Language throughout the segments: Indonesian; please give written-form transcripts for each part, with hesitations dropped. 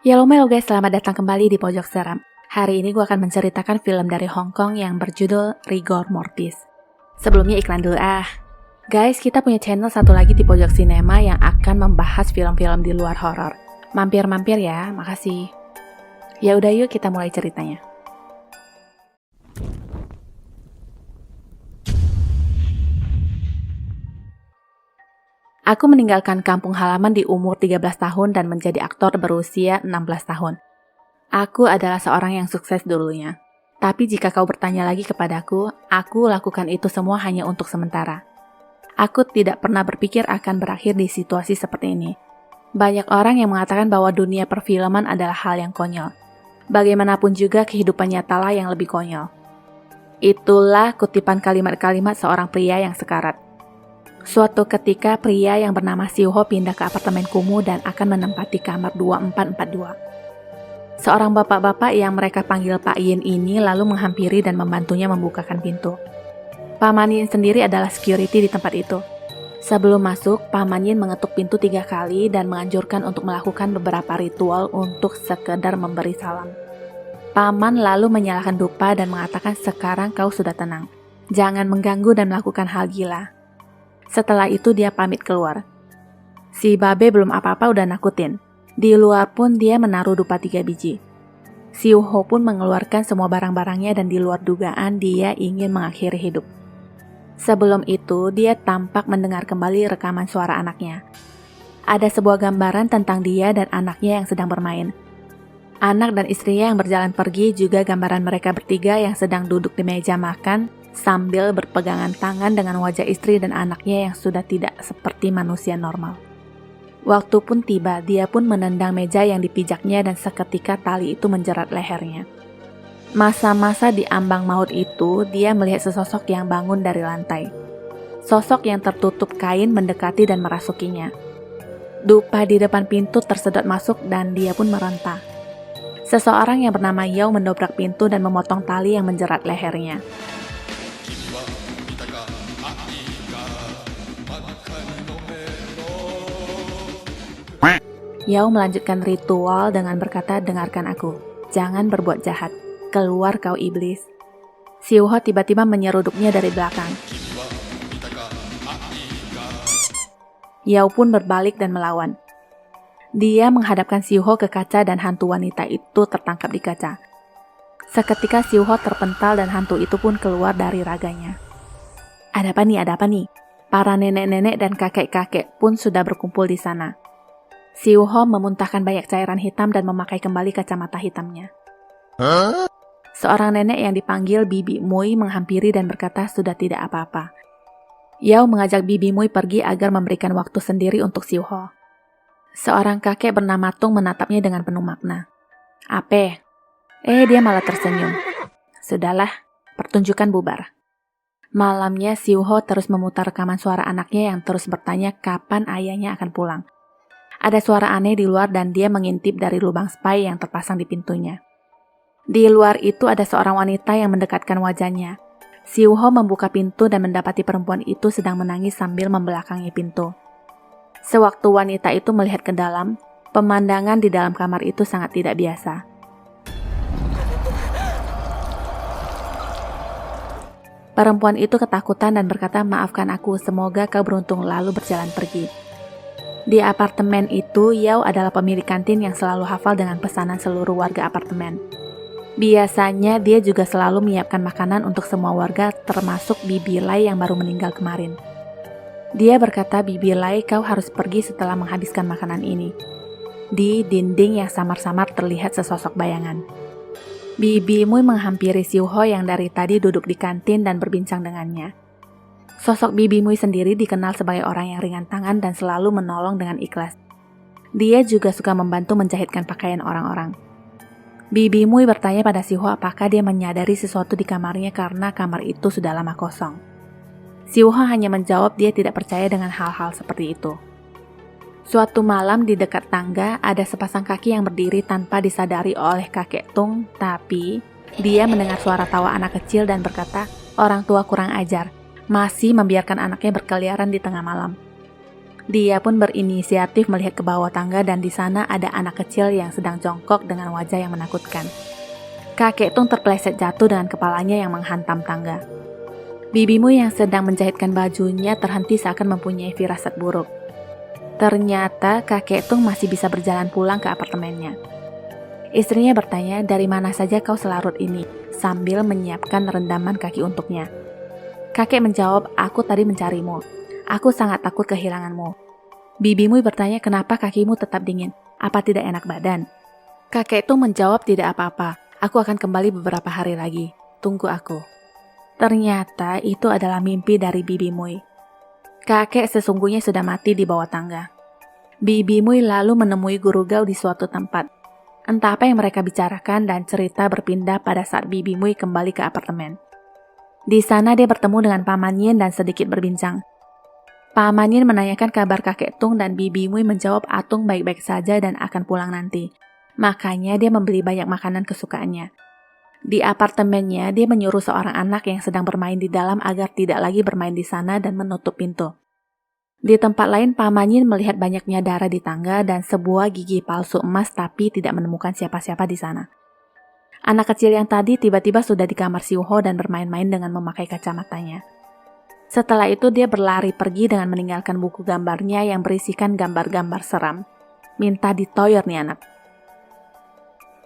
Halo guys, selamat datang kembali di Pojok Seram. Hari ini gue akan menceritakan film dari Hong Kong yang berjudul Rigor Mortis. Sebelumnya iklan dulu Guys, kita punya channel satu lagi di Pojok Sinema yang akan membahas film-film di luar horor. Mampir-mampir ya, makasih. Ya udah yuk kita mulai ceritanya. Aku meninggalkan kampung halaman di umur 13 tahun dan menjadi aktor berusia 16 tahun. Aku adalah seorang yang sukses dulunya. Tapi jika kau bertanya lagi kepadaku, aku lakukan itu semua hanya untuk sementara. Aku tidak pernah berpikir akan berakhir di situasi seperti ini. Banyak orang yang mengatakan bahwa dunia perfilman adalah hal yang konyol. Bagaimanapun juga kehidupan nyatalah yang lebih konyol. Itulah kutipan kalimat-kalimat seorang pria yang sekarat. Suatu ketika pria yang bernama Siu Ho pindah ke apartemen kumuh dan akan menempati kamar 2442. Seorang bapak-bapak yang mereka panggil Pak Yin ini lalu menghampiri dan membantunya membukakan pintu. Paman Yin sendiri adalah security di tempat itu. Sebelum masuk, Paman Yin mengetuk pintu 3 kali dan menganjurkan untuk melakukan beberapa ritual untuk sekedar memberi salam. Paman lalu menyalakan dupa dan mengatakan sekarang kau sudah tenang. Jangan mengganggu dan melakukan hal gila. Setelah itu dia pamit keluar. Si babe belum apa-apa udah nakutin. Di luar pun dia menaruh dupa 3 biji. Siu Ho pun mengeluarkan semua barang-barangnya dan di luar dugaan dia ingin mengakhiri hidup. Sebelum itu dia tampak mendengar kembali rekaman suara anaknya. Ada sebuah gambaran tentang dia dan anaknya yang sedang bermain. Anak dan istrinya yang berjalan pergi juga gambaran mereka bertiga yang sedang duduk di meja makan sambil berpegangan tangan dengan wajah istri dan anaknya yang sudah tidak seperti manusia normal. Waktu pun tiba, dia pun menendang meja yang dipijaknya dan seketika tali itu menjerat lehernya. Masa-masa di ambang maut itu, dia melihat sesosok yang bangun dari lantai. Sosok yang tertutup kain mendekati dan merasukinya. Dupa di depan pintu tersedot masuk dan dia pun merentah. Seseorang yang bernama Yao mendobrak pintu dan memotong tali yang menjerat lehernya. Yao melanjutkan ritual dengan berkata, dengarkan aku, jangan berbuat jahat, keluar kau iblis. Siu Ho tiba-tiba menyeruduknya dari belakang. Yao pun berbalik dan melawan. Dia menghadapkan Siu Ho ke kaca dan hantu wanita itu tertangkap di kaca. Seketika Siu Ho terpental dan hantu itu pun keluar dari raganya. Ada apa nih? Para nenek-nenek dan kakek-kakek pun sudah berkumpul di sana. Siu Ho memuntahkan banyak cairan hitam dan memakai kembali kacamata hitamnya. Seorang nenek yang dipanggil Bibi Mui menghampiri dan berkata sudah tidak apa-apa. Yao mengajak Bibi Mui pergi agar memberikan waktu sendiri untuk Siu Ho. Seorang kakek bernama Tung menatapnya dengan penuh makna. Ape? Dia malah tersenyum. Sudahlah, pertunjukan bubar. Malamnya Siu Ho terus memutar rekaman suara anaknya yang terus bertanya kapan ayahnya akan pulang. Ada suara aneh di luar dan dia mengintip dari lubang spy yang terpasang di pintunya. Di luar itu ada seorang wanita yang mendekatkan wajahnya. Siu Ho membuka pintu dan mendapati perempuan itu sedang menangis sambil membelakangi pintu. Sewaktu wanita itu melihat ke dalam, pemandangan di dalam kamar itu sangat tidak biasa. Perempuan itu ketakutan dan berkata, maafkan aku, semoga kau beruntung, lalu berjalan pergi. Di apartemen itu, Yao adalah pemilik kantin yang selalu hafal dengan pesanan seluruh warga apartemen. Biasanya dia juga selalu menyiapkan makanan untuk semua warga termasuk Bibi Lai yang baru meninggal kemarin. Dia berkata, Bibi Lai, kau harus pergi setelah menghabiskan makanan ini. Di dinding yang samar-samar terlihat sesosok bayangan. Bibi Mui menghampiri Siu Ho yang dari tadi duduk di kantin dan berbincang dengannya. Sosok Bibi Mui sendiri dikenal sebagai orang yang ringan tangan dan selalu menolong dengan ikhlas. Dia juga suka membantu menjahitkan pakaian orang-orang. Bibi Mui bertanya pada Siu Ho apakah dia menyadari sesuatu di kamarnya karena kamar itu sudah lama kosong. Siu Ho hanya menjawab dia tidak percaya dengan hal-hal seperti itu. Suatu malam di dekat tangga ada sepasang kaki yang berdiri tanpa disadari oleh kakek Tung, tapi dia mendengar suara tawa anak kecil dan berkata, orang tua kurang ajar, masih membiarkan anaknya berkeliaran di tengah malam. Dia pun berinisiatif melihat ke bawah tangga dan di sana ada anak kecil yang sedang jongkok dengan wajah yang menakutkan. Kakek Tung terpeleset jatuh dengan kepalanya yang menghantam tangga. Bibimu yang sedang menjahitkan bajunya terhenti seakan mempunyai firasat buruk. Ternyata kakek Tung masih bisa berjalan pulang ke apartemennya. Istrinya bertanya, "Dari mana saja kau selarut ini?" sambil menyiapkan rendaman kaki untuknya. Kakek menjawab, "Aku tadi mencarimu. Aku sangat takut kehilanganmu." Bibimu bertanya, "Kenapa kakimu tetap dingin? Apa tidak enak badan?" Kakek Tung menjawab, "Tidak apa-apa. Aku akan kembali beberapa hari lagi. Tunggu aku." Ternyata itu adalah mimpi dari Bibi Mui. Kakek sesungguhnya sudah mati di bawah tangga. Bibi Mui lalu menemui Guru Gao di suatu tempat. Entah apa yang mereka bicarakan dan cerita berpindah pada saat Bibi Mui kembali ke apartemen. Di sana dia bertemu dengan Paman Yin dan sedikit berbincang. Paman Yin menanyakan kabar kakek Tung dan Bibi Mui menjawab Atung baik-baik saja dan akan pulang nanti. Makanya dia membeli banyak makanan kesukaannya. Di apartemennya, dia menyuruh seorang anak yang sedang bermain di dalam agar tidak lagi bermain di sana dan menutup pintu. Di tempat lain, Paman Yin melihat banyaknya darah di tangga dan sebuah gigi palsu emas tapi tidak menemukan siapa-siapa di sana. Anak kecil yang tadi tiba-tiba sudah di kamar Siu Ho dan bermain-main dengan memakai kacamatanya. Setelah itu dia berlari pergi dengan meninggalkan buku gambarnya yang berisikan gambar-gambar seram. Minta ditoyor nih anak.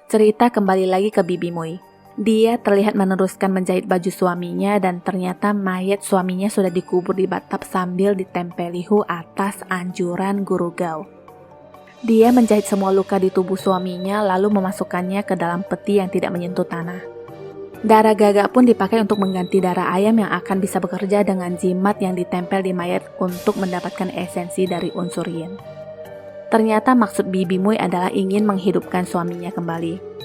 Cerita kembali lagi ke Bibi Mui. Dia terlihat meneruskan menjahit baju suaminya dan ternyata mayat suaminya sudah dikubur di bathtub sambil ditempeli hu atas anjuran Guru Gao. Dia menjahit semua luka di tubuh suaminya lalu memasukkannya ke dalam peti yang tidak menyentuh tanah. Darah gagak pun dipakai untuk mengganti darah ayam yang akan bisa bekerja dengan jimat yang ditempel di mayat untuk mendapatkan esensi dari unsur yin. Ternyata maksud Bibi Mui adalah ingin menghidupkan suaminya kembali.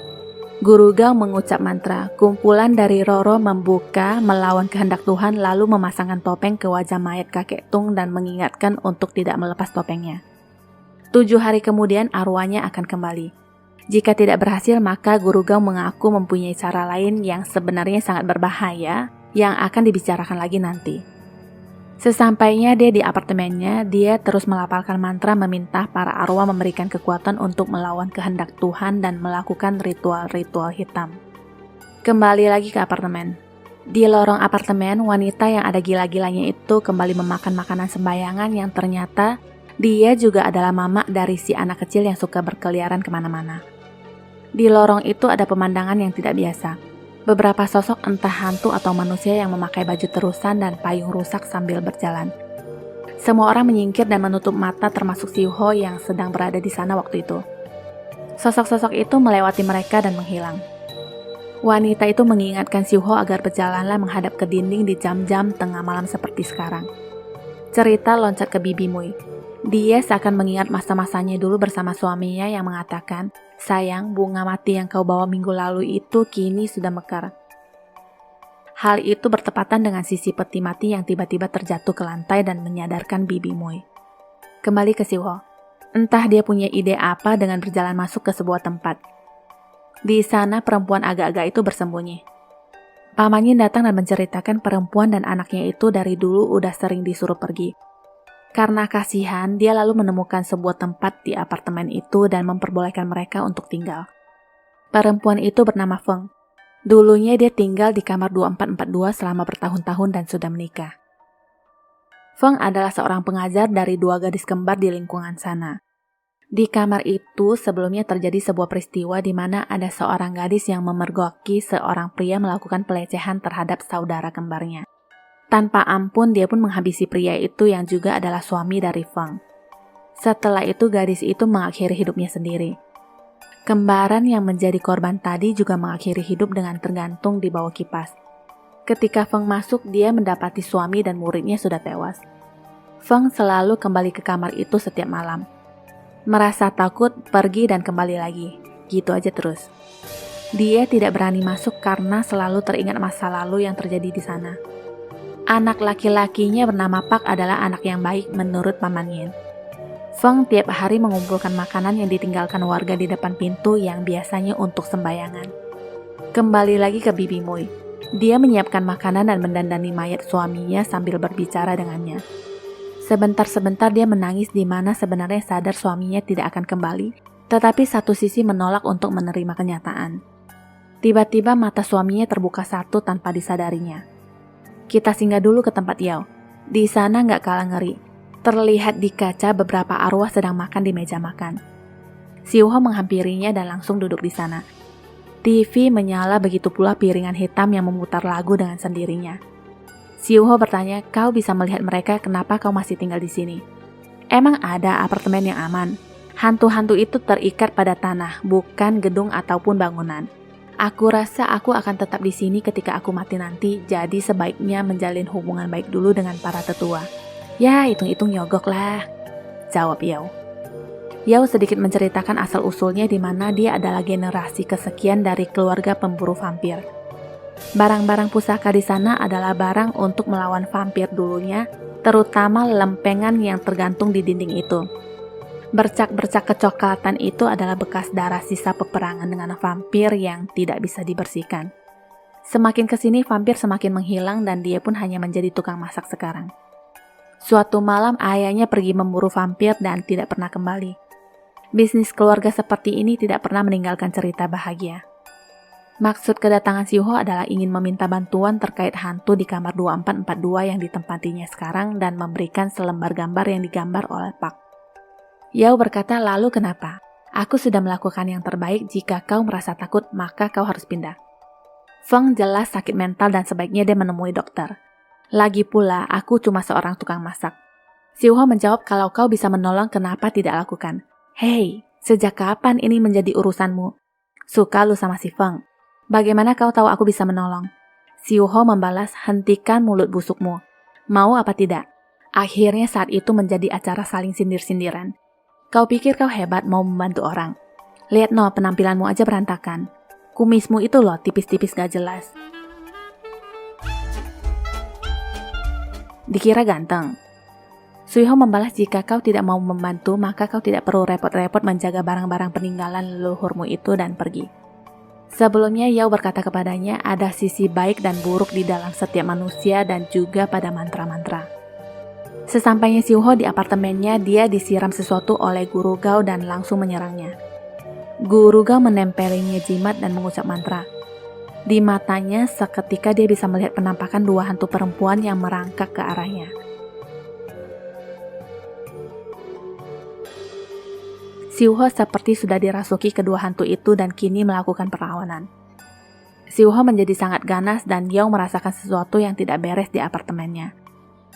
Guru Gao mengucap mantra, kumpulan dari Roro membuka melawan kehendak Tuhan lalu memasangkan topeng ke wajah mayat kakek Tung dan mengingatkan untuk tidak melepas topengnya. 7 hari kemudian arwahnya akan kembali. Jika tidak berhasil maka Guru Gao mengaku mempunyai cara lain yang sebenarnya sangat berbahaya yang akan dibicarakan lagi nanti. Sesampainya dia di apartemennya, dia terus melafalkan mantra meminta para arwah memberikan kekuatan untuk melawan kehendak Tuhan dan melakukan ritual-ritual hitam. Kembali lagi ke apartemen. Di lorong apartemen, wanita yang ada gila-gilanya itu kembali memakan makanan sembayangan yang ternyata dia juga adalah mama dari si anak kecil yang suka berkeliaran kemana-mana. Di lorong itu ada pemandangan yang tidak biasa. Beberapa sosok entah hantu atau manusia yang memakai baju terusan dan payung rusak sambil berjalan. Semua orang menyingkir dan menutup mata termasuk Siu Ho yang sedang berada di sana waktu itu. Sosok-sosok itu melewati mereka dan menghilang. Wanita itu mengingatkan Siu Ho agar berjalanlah menghadap ke dinding di jam-jam tengah malam seperti sekarang. Cerita loncat ke Bibi Mui. Dia seakan mengingat masa-masanya dulu bersama suaminya yang mengatakan, "Sayang, bunga mati yang kau bawa minggu lalu itu kini sudah mekar." Hal itu bertepatan dengan sisi peti mati yang tiba-tiba terjatuh ke lantai dan menyadarkan Bibi Mui. Kembali ke Siu Ho. Entah dia punya ide apa dengan berjalan masuk ke sebuah tempat. Di sana perempuan agak-agak itu bersembunyi. Paman Yin datang dan menceritakan perempuan dan anaknya itu dari dulu udah sering disuruh pergi. Karena kasihan, dia lalu menemukan sebuah tempat di apartemen itu dan memperbolehkan mereka untuk tinggal. Perempuan itu bernama Feng. Dulunya dia tinggal di kamar 2442 selama bertahun-tahun dan sudah menikah. Feng adalah seorang pengajar dari 2 gadis kembar di lingkungan sana. Di kamar itu sebelumnya terjadi sebuah peristiwa di mana ada seorang gadis yang memergoki seorang pria melakukan pelecehan terhadap saudara kembarnya. Tanpa ampun dia pun menghabisi pria itu yang juga adalah suami dari Feng. Setelah itu gadis itu mengakhiri hidupnya sendiri. Kembaran yang menjadi korban tadi juga mengakhiri hidup dengan tergantung di bawah kipas. Ketika Feng masuk, dia mendapati suami dan muridnya sudah tewas. Feng selalu kembali ke kamar itu setiap malam. Merasa takut, pergi dan kembali lagi. Gitu aja terus. Dia tidak berani masuk karena selalu teringat masa lalu yang terjadi di sana. Anak laki-lakinya bernama Pak adalah anak yang baik menurut Paman Yin. Feng tiap hari mengumpulkan makanan yang ditinggalkan warga di depan pintu yang biasanya untuk sembayangan. Kembali lagi ke Bibi Mui. Dia menyiapkan makanan dan mendandani mayat suaminya sambil berbicara dengannya. Sebentar-sebentar dia menangis di mana sebenarnya sadar suaminya tidak akan kembali, tetapi satu sisi menolak untuk menerima kenyataan. Tiba-tiba mata suaminya terbuka satu tanpa disadarinya. Kita singgah dulu ke tempat Yao. Di sana nggak kalah ngeri. Terlihat di kaca beberapa arwah sedang makan di meja makan. Siuho menghampirinya dan langsung duduk di sana. TV menyala, begitu pula piringan hitam yang memutar lagu dengan sendirinya. Siuho bertanya, kau bisa melihat mereka, kenapa kau masih tinggal di sini? Emang ada apartemen yang aman? Hantu-hantu itu terikat pada tanah, bukan gedung ataupun bangunan. Aku rasa aku akan tetap di sini ketika aku mati nanti, jadi sebaiknya menjalin hubungan baik dulu dengan para tetua. Ya, hitung-hitung nyogok lah, jawab Yao. Yao sedikit menceritakan asal-usulnya di mana dia adalah generasi kesekian dari keluarga pemburu vampir. Barang-barang pusaka di sana adalah barang untuk melawan vampir dulunya, terutama lempengan yang tergantung di dinding itu. Bercak-bercak kecoklatan itu adalah bekas darah sisa peperangan dengan vampir yang tidak bisa dibersihkan. Semakin kesini vampir semakin menghilang dan dia pun hanya menjadi tukang masak sekarang. Suatu malam ayahnya pergi memburu vampir dan tidak pernah kembali. Bisnis keluarga seperti ini tidak pernah meninggalkan cerita bahagia. Maksud kedatangan Siuho adalah ingin meminta bantuan terkait hantu di kamar 2442 yang ditempatinya sekarang dan memberikan selembar gambar yang digambar oleh Pak. Yao berkata, lalu kenapa? Aku sudah melakukan yang terbaik, jika kau merasa takut maka kau harus pindah. Feng jelas sakit mental dan sebaiknya dia menemui dokter. Lagi pula, aku cuma seorang tukang masak. Siuho menjawab, kalau kau bisa menolong kenapa tidak lakukan? Hei, sejak kapan ini menjadi urusanmu? Suka lu sama si Feng? Bagaimana kau tahu aku bisa menolong? Siuho membalas, hentikan mulut busukmu. Mau apa tidak? Akhirnya saat itu menjadi acara saling sindir-sindiran. Kau pikir kau hebat mau membantu orang? Lihat no, penampilanmu aja berantakan. Kumismu itu loh tipis-tipis gak jelas. Dikira ganteng. Siuho membalas, jika kau tidak mau membantu maka kau tidak perlu repot-repot menjaga barang-barang peninggalan leluhurmu itu dan pergi. Sebelumnya Yao berkata kepadanya ada sisi baik dan buruk di dalam setiap manusia dan juga pada mantra-mantra. Sesampainya Siuho di apartemennya, dia disiram sesuatu oleh Guru Gao dan langsung menyerangnya. Guru Gao menempelinya jimat dan mengucap mantra. Di matanya seketika dia bisa melihat penampakan dua hantu perempuan yang merangkak ke arahnya. Siuho seperti sudah dirasuki kedua hantu itu dan kini melakukan perlawanan. Siuho menjadi sangat ganas dan Yao merasakan sesuatu yang tidak beres di apartemennya.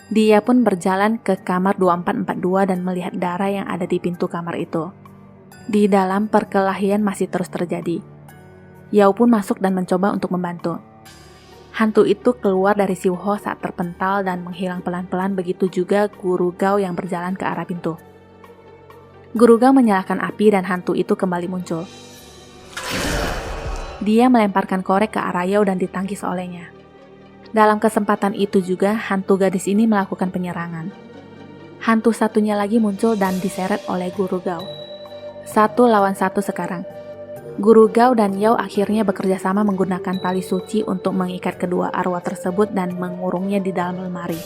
Dia pun berjalan ke kamar 2442 dan melihat darah yang ada di pintu kamar itu. Di dalam perkelahian masih terus terjadi. Yao pun masuk dan mencoba untuk membantu. Hantu itu keluar dari Siuho saat terpental dan menghilang pelan-pelan, begitu juga Guru Gao yang berjalan ke arah pintu. Guru Gao menyalakan api dan hantu itu kembali muncul. Dia melemparkan korek ke arah Yao dan ditangkis olehnya. Dalam kesempatan itu juga hantu gadis ini melakukan penyerangan. Hantu satunya lagi muncul dan diseret oleh Guru Gao. 1 lawan 1 sekarang. Guru Gao dan Yao akhirnya bekerja sama menggunakan tali suci untuk mengikat kedua arwah tersebut dan mengurungnya di dalam lemari.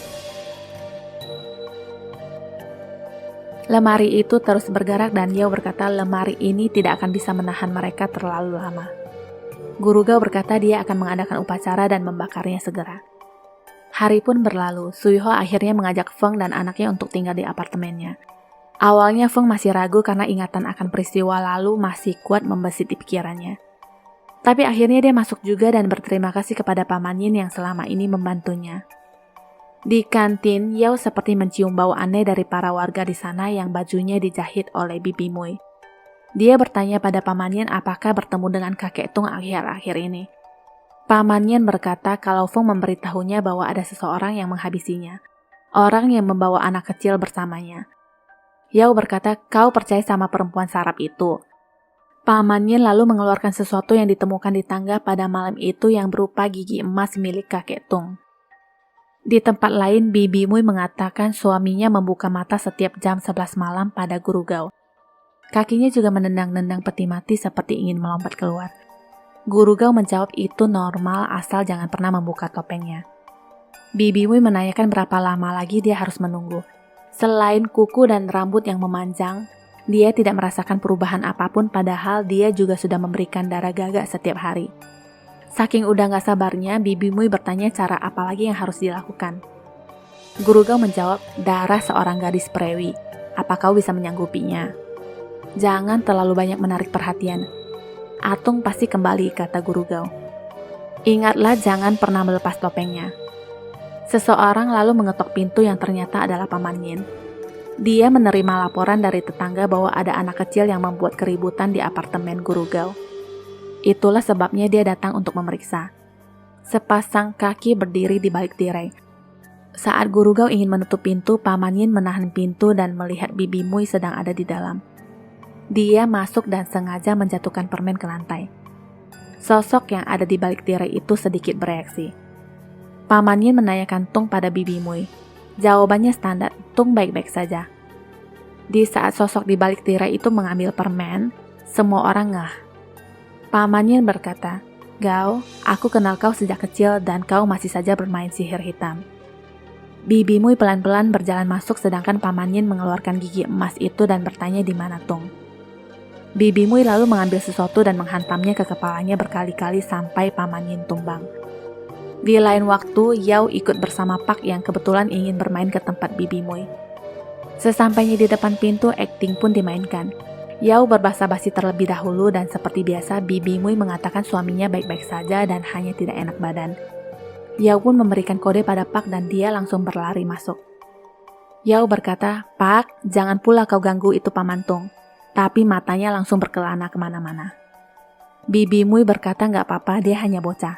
Lemari itu terus bergerak dan Yao berkata lemari ini tidak akan bisa menahan mereka terlalu lama. Guru Gao berkata dia akan mengadakan upacara dan membakarnya segera. Hari pun berlalu, Siuho akhirnya mengajak Feng dan anaknya untuk tinggal di apartemennya. Awalnya Feng masih ragu karena ingatan akan peristiwa lalu masih kuat membesit di pikirannya. Tapi akhirnya dia masuk juga dan berterima kasih kepada pamannya yang selama ini membantunya. Di kantin, Yao seperti mencium bau aneh dari para warga di sana yang bajunya dijahit oleh Bibi Mui. Dia bertanya pada pamannya apakah bertemu dengan kakek Tung akhir-akhir ini. Pamannya berkata kalau Feng memberitahunya bahwa ada seseorang yang menghabisinya. Orang yang membawa anak kecil bersamanya. Yao berkata, kau percaya sama perempuan sarap itu? Pamannya lalu mengeluarkan sesuatu yang ditemukan di tangga pada malam itu yang berupa gigi emas milik kakek Tung. Di tempat lain, Bibi Mui mengatakan suaminya membuka mata setiap jam 11 malam pada Guru Gao. Kakinya juga menendang-nendang peti mati seperti ingin melompat keluar. Guru Gao menjawab itu normal asal jangan pernah membuka topengnya. Bibi Mui menanyakan berapa lama lagi dia harus menunggu. Selain kuku dan rambut yang memanjang, dia tidak merasakan perubahan apapun padahal dia juga sudah memberikan darah gagak setiap hari. Saking udah gak sabarnya, Bibi Mui bertanya cara apa lagi yang harus dilakukan. Guru Gao menjawab, darah seorang gadis Prewi. Apa kau bisa menyanggupinya? Jangan terlalu banyak menarik perhatian. Atung pasti kembali, kata Guru Gao. Ingatlah jangan pernah melepas topengnya. Seseorang lalu mengetok pintu yang ternyata adalah Paman Yin. Dia menerima laporan dari tetangga bahwa ada anak kecil yang membuat keributan di apartemen Guru Gao. Itulah sebabnya dia datang untuk memeriksa. Sepasang kaki berdiri di balik tirai. Saat Guru Gao ingin menutup pintu, Paman Yin menahan pintu dan melihat Bibi Mui sedang ada di dalam. Dia masuk dan sengaja menjatuhkan permen ke lantai. Sosok yang ada di balik tirai itu sedikit bereaksi. Paman Yin menanyakan Tung pada Bibi Mui. Jawabannya standar, Tung baik-baik saja. Di saat sosok di balik tirai itu mengambil permen, semua orang ngeh. Paman Yin berkata, Gao, aku kenal kau sejak kecil dan kau masih saja bermain sihir hitam. Bibi Mui pelan-pelan berjalan masuk sedangkan Paman Yin mengeluarkan gigi emas itu dan bertanya di mana Tung. Bibi Mui lalu mengambil sesuatu dan menghantamnya ke kepalanya berkali-kali sampai Paman Yin tumbang. Di lain waktu, Yao ikut bersama Pak yang kebetulan ingin bermain ke tempat Bibi Mui. Sesampainya di depan pintu, akting pun dimainkan. Yao berbasa-basi terlebih dahulu dan seperti biasa Bibi Mui mengatakan suaminya baik-baik saja dan hanya tidak enak badan. Yao pun memberikan kode pada Pak dan dia langsung berlari masuk. Yao berkata, Pak, jangan pula kau ganggu itu Paman Tung. Tapi matanya langsung berkelana kemana-mana. Bibi Mui berkata nggak apa-apa, dia hanya bocah.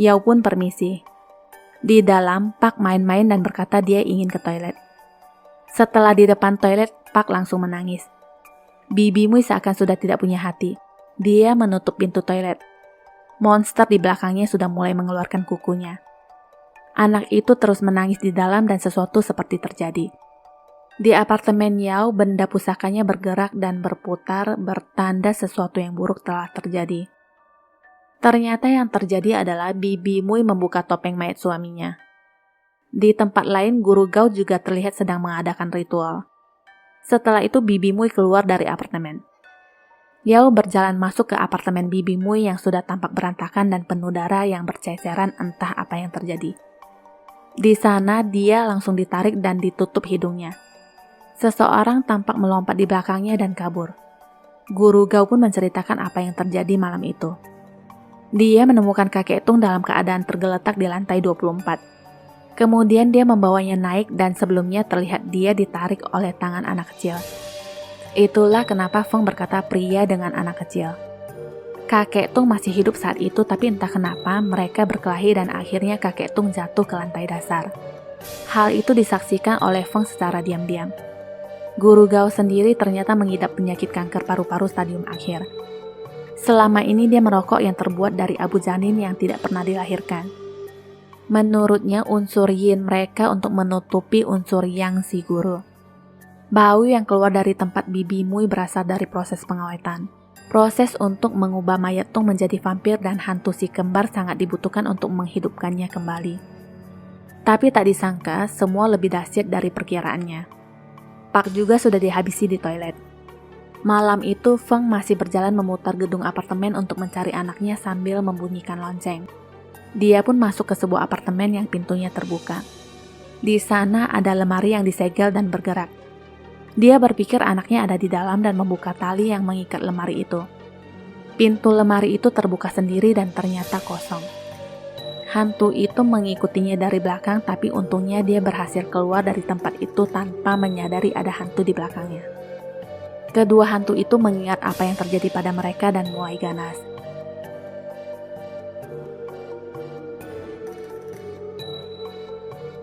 Yao pun permisi. Di dalam, Pak main-main dan berkata dia ingin ke toilet. Setelah di depan toilet, Pak langsung menangis. Bibi Mui seakan sudah tidak punya hati. Dia menutup pintu toilet. Monster di belakangnya sudah mulai mengeluarkan kukunya. Anak itu terus menangis di dalam dan sesuatu seperti terjadi. Di apartemen Yao, benda pusakanya bergerak dan berputar, bertanda sesuatu yang buruk telah terjadi. Ternyata yang terjadi adalah Bibi Mui membuka topeng mayat suaminya. Di tempat lain, Guru Gao juga terlihat sedang mengadakan ritual. Setelah itu, Bibi Mui keluar dari apartemen. Yao berjalan masuk ke apartemen Bibi Mui yang sudah tampak berantakan dan penuh darah yang berceceran entah apa yang terjadi. Di sana, dia langsung ditarik dan ditutup hidungnya. Seseorang tampak melompat di belakangnya dan kabur. Guru Gao pun menceritakan apa yang terjadi malam itu. Dia menemukan kakek Tung dalam keadaan tergeletak di lantai 24. Kemudian dia membawanya naik dan sebelumnya terlihat dia ditarik oleh tangan anak kecil. Itulah kenapa Feng berkata pria dengan anak kecil. Kakek Tung masih hidup saat itu tapi entah kenapa mereka berkelahi dan akhirnya kakek Tung jatuh ke lantai dasar. Hal itu disaksikan oleh Feng secara diam-diam. Guru Gao sendiri ternyata mengidap penyakit kanker paru-paru stadium akhir. Selama ini dia merokok yang terbuat dari abu janin yang tidak pernah dilahirkan. Menurutnya unsur yin mereka untuk menutupi unsur yang si guru. Bau yang keluar dari tempat Bibi Mui berasal dari proses pengawetan. Proses untuk mengubah mayat Tung menjadi vampir dan hantu si kembar sangat dibutuhkan untuk menghidupkannya kembali. Tapi tak disangka semua lebih dahsyat dari perkiraannya. Pak juga sudah dihabisi di toilet. Malam itu Feng masih berjalan memutar gedung apartemen untuk mencari anaknya sambil membunyikan lonceng. Dia pun masuk ke sebuah apartemen yang pintunya terbuka. Di sana ada lemari yang disegel dan bergerak. Dia berpikir anaknya ada di dalam dan membuka tali yang mengikat lemari itu. Pintu lemari itu terbuka sendiri dan ternyata kosong. Hantu itu mengikutinya dari belakang tapi untungnya dia berhasil keluar dari tempat itu tanpa menyadari ada hantu di belakangnya. Kedua hantu itu mengingat apa yang terjadi pada mereka dan mulai ganas.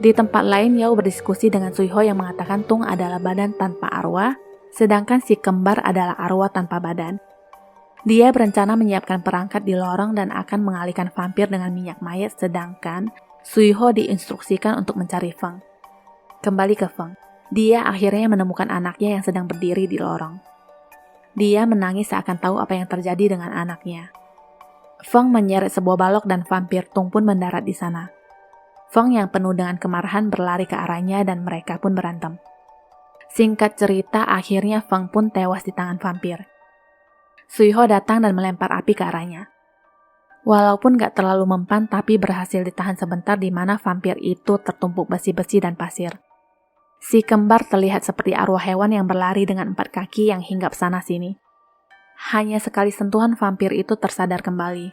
Di tempat lain, Yao berdiskusi dengan Suiho yang mengatakan Tung adalah badan tanpa arwah, sedangkan si kembar adalah arwah tanpa badan. Dia berencana menyiapkan perangkat di lorong dan akan mengalihkan vampir dengan minyak mayat, sedangkan Suiho diinstruksikan untuk mencari Feng. Kembali ke Feng, dia akhirnya menemukan anaknya yang sedang berdiri di lorong. Dia menangis seakan tahu apa yang terjadi dengan anaknya. Feng menyeret sebuah balok dan vampir Tung pun mendarat di sana. Feng yang penuh dengan kemarahan berlari ke arahnya dan mereka pun berantem. Singkat cerita, akhirnya Feng pun tewas di tangan vampir. Suiho datang dan melempar api ke arahnya. Walaupun gak terlalu mempan, tapi berhasil ditahan sebentar di mana vampir itu tertumpuk besi-besi dan pasir. Si kembar terlihat seperti arwah hewan yang berlari dengan 4 kaki yang hinggap sana-sini. Hanya sekali sentuhan vampir itu tersadar kembali.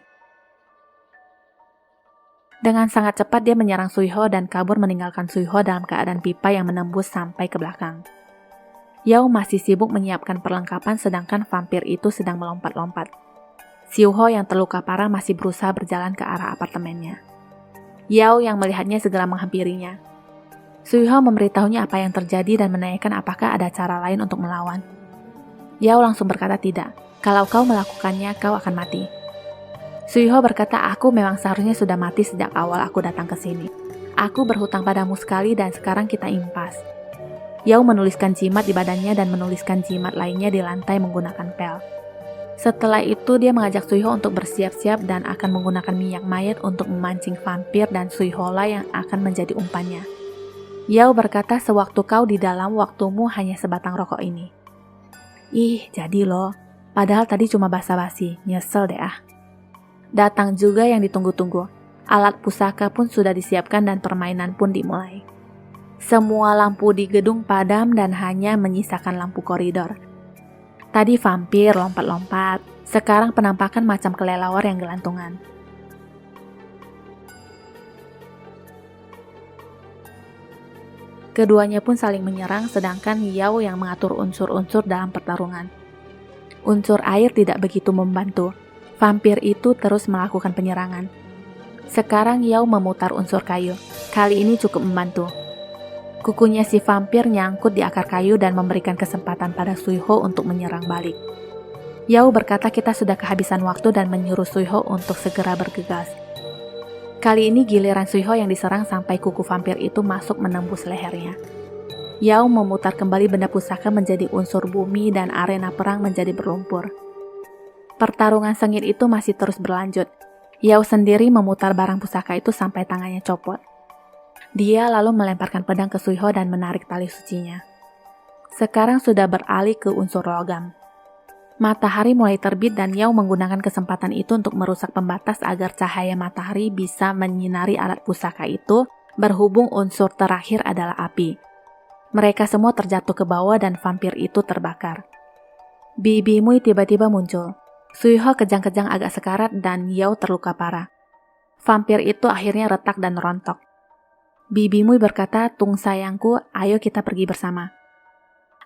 Dengan sangat cepat dia menyerang Suiho dan kabur meninggalkan Suiho dalam keadaan pipa yang menembus sampai ke belakang. Yao masih sibuk menyiapkan perlengkapan sedangkan vampir itu sedang melompat-lompat. Xiuho yang terluka parah masih berusaha berjalan ke arah apartemennya. Yao yang melihatnya segera menghampirinya. Suiho memberitahunya apa yang terjadi dan menanyakan apakah ada cara lain untuk melawan. Yao langsung berkata tidak. Kalau kau melakukannya, kau akan mati. Suiho berkata, aku memang seharusnya sudah mati sejak awal aku datang ke sini. Aku berhutang padamu sekali dan sekarang kita impas. Yao menuliskan jimat di badannya dan menuliskan jimat lainnya di lantai menggunakan pel. Setelah itu dia mengajak Suiho untuk bersiap-siap dan akan menggunakan minyak mayat untuk memancing vampir dan Suiho lah yang akan menjadi umpannya. Yao berkata, sewaktu kau di dalam, waktumu hanya sebatang rokok ini. Ih, jadi loh. Padahal tadi cuma basa-basi, nyesel deh ah. Datang juga yang ditunggu-tunggu. Alat pusaka pun sudah disiapkan dan permainan pun dimulai. Semua lampu di gedung padam dan hanya menyisakan lampu koridor. Tadi vampir lompat-lompat, sekarang penampakan macam kelelawar yang gelantungan. Keduanya pun saling menyerang sedangkan Yao yang mengatur unsur-unsur dalam pertarungan. Unsur air tidak begitu membantu. Vampir itu terus melakukan penyerangan. Sekarang Yao memutar unsur kayu. Kali ini cukup membantu. Kukunya si vampir nyangkut di akar kayu dan memberikan kesempatan pada Suiho untuk menyerang balik. Yao berkata kita sudah kehabisan waktu dan menyuruh Suiho untuk segera bergegas. Kali ini giliran Suiho yang diserang sampai kuku vampir itu masuk menembus lehernya. Yao memutar kembali benda pusaka menjadi unsur bumi dan arena perang menjadi berlumpur. Pertarungan sengit itu masih terus berlanjut. Yao sendiri memutar barang pusaka itu sampai tangannya copot. Dia lalu melemparkan pedang ke Suiho dan menarik tali sucinya. Sekarang sudah beralih ke unsur logam. Matahari mulai terbit dan Yao menggunakan kesempatan itu untuk merusak pembatas agar cahaya matahari bisa menyinari alat pusaka itu, berhubung unsur terakhir adalah api. Mereka semua terjatuh ke bawah dan vampir itu terbakar. Bibi Mui tiba-tiba muncul. Suiho kejang-kejang agak sekarat dan Yao terluka parah. Vampir itu akhirnya retak dan rontok. Bibi Mui berkata, Tung sayangku, ayo kita pergi bersama.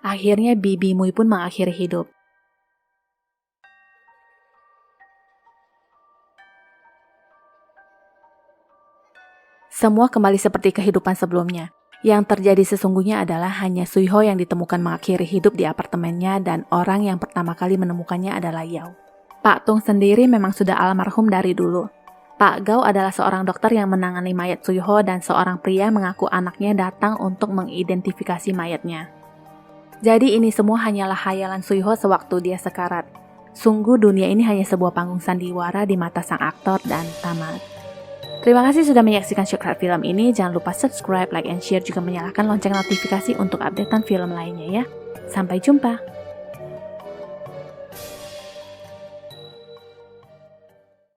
Akhirnya Bibi Mui pun mengakhiri hidup. Semua kembali seperti kehidupan sebelumnya. Yang terjadi sesungguhnya adalah hanya Suiho yang ditemukan mengakhiri hidup di apartemennya dan orang yang pertama kali menemukannya adalah Yao. Pak Tung sendiri memang sudah almarhum dari dulu. Pak Gao adalah seorang dokter yang menangani mayat Suiho dan seorang pria mengaku anaknya datang untuk mengidentifikasi mayatnya. Jadi ini semua hanyalah khayalan Suiho sewaktu dia sekarat. Sungguh dunia ini hanya sebuah panggung sandiwara di mata sang aktor dan tamat. Terima kasih sudah menyaksikan Shortcut Film ini. Jangan lupa subscribe, like, and share juga menyalakan lonceng notifikasi untuk updatean film lainnya ya. Sampai jumpa!